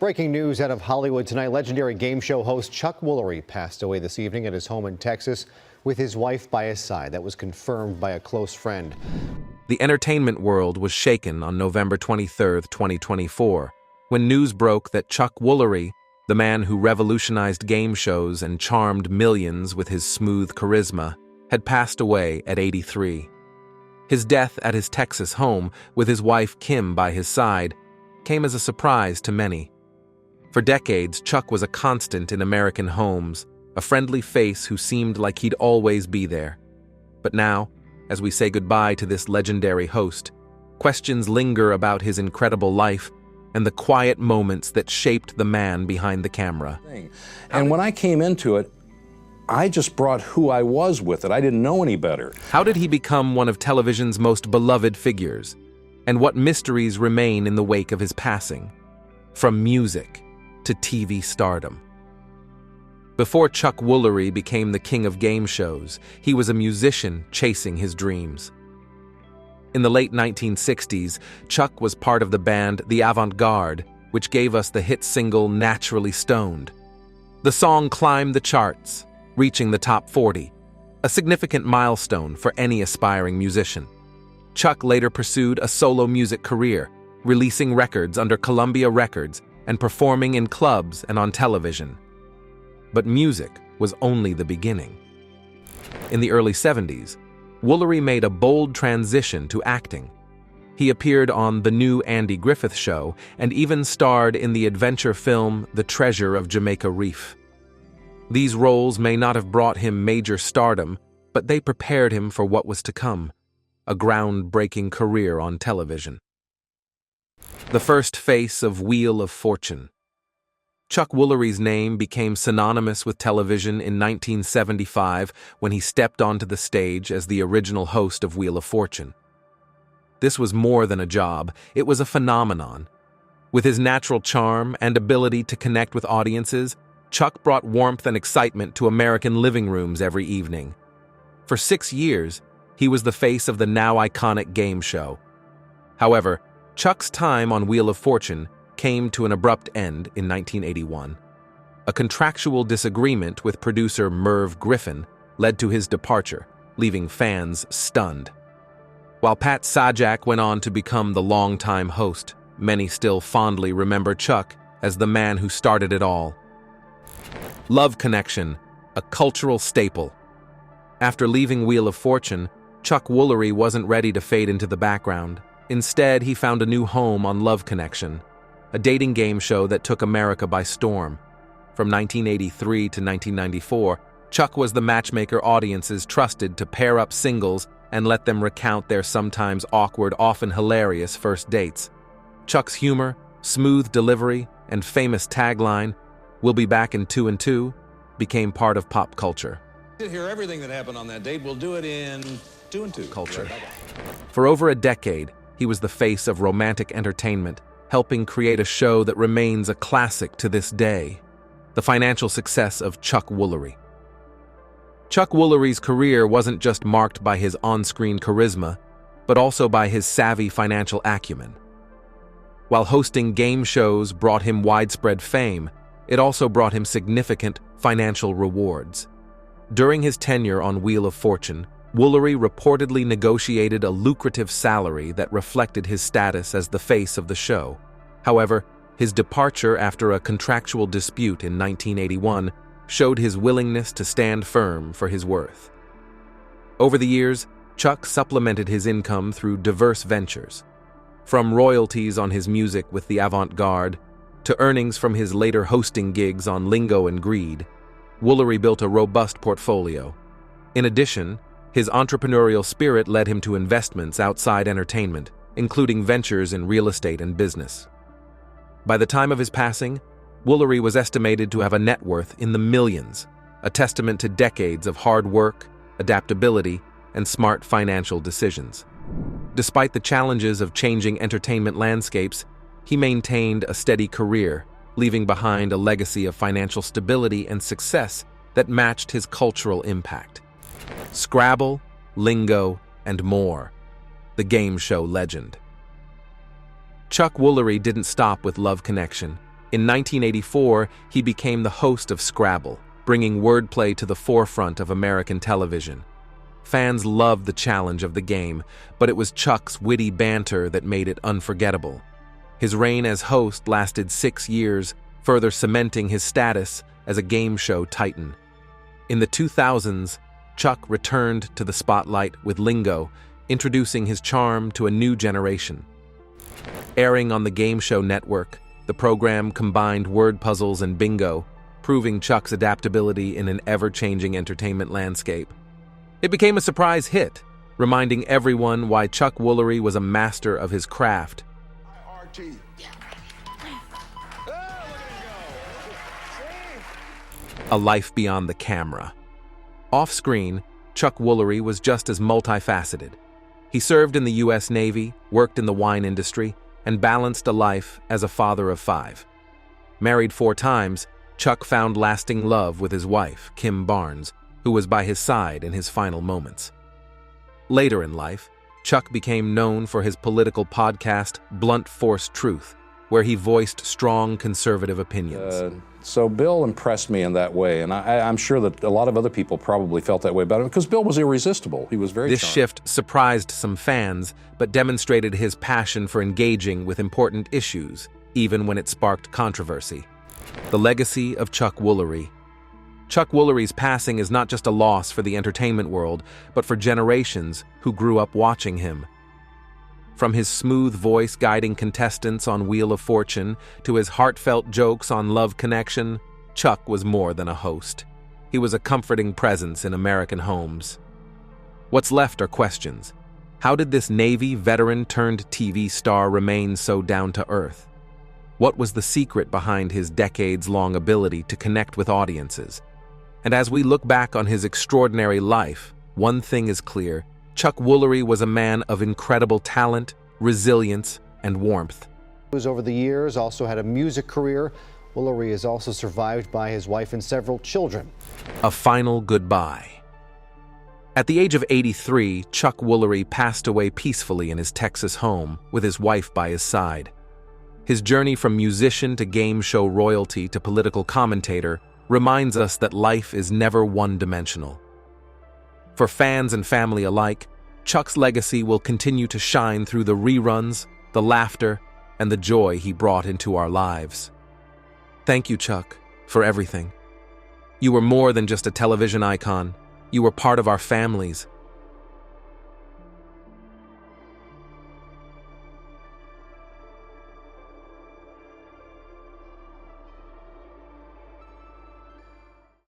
Breaking news out of Hollywood tonight. Legendary game show host Chuck Woolery passed away this evening at his home in Texas with his wife by his side. That was confirmed by a close friend. The entertainment world was shaken on November 23, 2024, when news broke that Chuck Woolery, the man who revolutionized game shows and charmed millions with his smooth charisma, had passed away at 83. His death at his Texas home, with his wife Kim by his side, came as a surprise to many. For decades, Chuck was a constant in American homes, a friendly face who seemed like he'd always be there. But now, as we say goodbye to this legendary host, questions linger about his incredible life and the quiet moments that shaped the man behind the camera. And when I came into it, I just brought who I was with it. I didn't know any better. How did he become one of television's most beloved figures? And what mysteries remain in the wake of his passing? From music to TV stardom. Before Chuck Woolery became the king of game shows, he was a musician chasing his dreams. In the late 1960s, Chuck was part of the band The Avant-Garde, which gave us the hit single Naturally Stoned. The song climbed the charts, reaching the top 40, a significant milestone for any aspiring musician. Chuck later pursued a solo music career, releasing records under Columbia Records and performing in clubs and on television. But music was only the beginning. In the early 70s, Woolery made a bold transition to acting. He appeared on The New Andy Griffith Show and even starred in the adventure film The Treasure of Jamaica Reef. These roles may not have brought him major stardom, but they prepared him for what was to come, a groundbreaking career on television. The first face of Wheel of Fortune. Chuck Woolery's name became synonymous with television in 1975 when he stepped onto the stage as the original host of Wheel of Fortune. This was more than a job, it was a phenomenon. With his natural charm and ability to connect with audiences, Chuck brought warmth and excitement to American living rooms every evening. For 6 years, he was the face of the now iconic game show. However, Chuck's time on Wheel of Fortune came to an abrupt end in 1981. A contractual disagreement with producer Merv Griffin led to his departure, leaving fans stunned. While Pat Sajak went on to become the longtime host, many still fondly remember Chuck as the man who started it all. Love Connection, a cultural staple. After leaving Wheel of Fortune, Chuck Woolery wasn't ready to fade into the background. Instead, he found a new home on Love Connection, a dating game show that took America by storm. From 1983 to 1994, Chuck was the matchmaker audiences trusted to pair up singles and let them recount their sometimes awkward, often hilarious first dates. Chuck's humor, smooth delivery, and famous tagline, "We'll be back in 2 and 2, became part of pop culture. Hear everything that happened on that date. We'll do it in 2 and 2. Culture. For over a decade, he was the face of romantic entertainment, helping create a show that remains a classic to this day. The financial success of Chuck Woolery. Chuck Woolery's career wasn't just marked by his on-screen charisma, but also by his savvy financial acumen. While hosting game shows brought him widespread fame, it also brought him significant financial rewards. During his tenure on Wheel of Fortune, Woolery reportedly negotiated a lucrative salary that reflected his status as the face of the show. However, his departure after a contractual dispute in 1981 showed his willingness to stand firm for his worth. Over the years, Chuck supplemented his income through diverse ventures. From royalties on his music with the Avant-Garde to earnings from his later hosting gigs on Lingo and Greed, Woolery built a robust portfolio. In addition, his entrepreneurial spirit led him to investments outside entertainment, including ventures in real estate and business. By the time of his passing, Woolery was estimated to have a net worth in the millions, a testament to decades of hard work, adaptability, and smart financial decisions. Despite the challenges of changing entertainment landscapes, he maintained a steady career, leaving behind a legacy of financial stability and success that matched his cultural impact. Scrabble, Lingo, and more. The game show legend. Chuck Woolery didn't stop with Love Connection. In 1984, he became the host of Scrabble, bringing wordplay to the forefront of American television. Fans loved the challenge of the game, but it was Chuck's witty banter that made it unforgettable. His reign as host lasted 6 years, further cementing his status as a game show titan. In the 2000s, Chuck returned to the spotlight with Lingo, introducing his charm to a new generation. Airing on the Game Show Network, the program combined word puzzles and bingo, proving Chuck's adaptability in an ever-changing entertainment landscape. It became a surprise hit, reminding everyone why Chuck Woolery was a master of his craft. A life beyond the camera. Off-screen, Chuck Woolery was just as multifaceted. He served in the U.S. Navy, worked in the wine industry, and balanced a life as a father of 5. Married 4 times, Chuck found lasting love with his wife, Kim Barnes, who was by his side in his final moments. Later in life, Chuck became known for his political podcast, Blunt Force Truth, where he voiced strong conservative opinions. So Bill impressed me in that way, and I'm sure that a lot of other people probably felt that way about him, because Bill was irresistible. He was very This charming. shift surprised some fans, but demonstrated his passion for engaging with important issues, even when it sparked controversy. The legacy of Chuck Woolery. Chuck Woolery's passing is not just a loss for the entertainment world, but for generations who grew up watching him. From his smooth voice guiding contestants on Wheel of Fortune to his heartfelt jokes on Love Connection, Chuck was more than a host. He was a comforting presence in American homes. What's left are questions. How did this Navy veteran turned TV star remain so down to earth? What was the secret behind his decades-long ability to connect with audiences? And as we look back on his extraordinary life, one thing is clear: Chuck Woolery was a man of incredible talent, resilience, and warmth. Over the years, also had a music career. Woolery is also survived by his wife and several children. A final goodbye. At the age of 83, Chuck Woolery passed away peacefully in his Texas home with his wife by his side. His journey from musician to game show royalty to political commentator reminds us that life is never one-dimensional. For fans and family alike, Chuck's legacy will continue to shine through the reruns, the laughter, and the joy he brought into our lives. Thank you, Chuck, for everything. You were more than just a television icon. You were part of our families,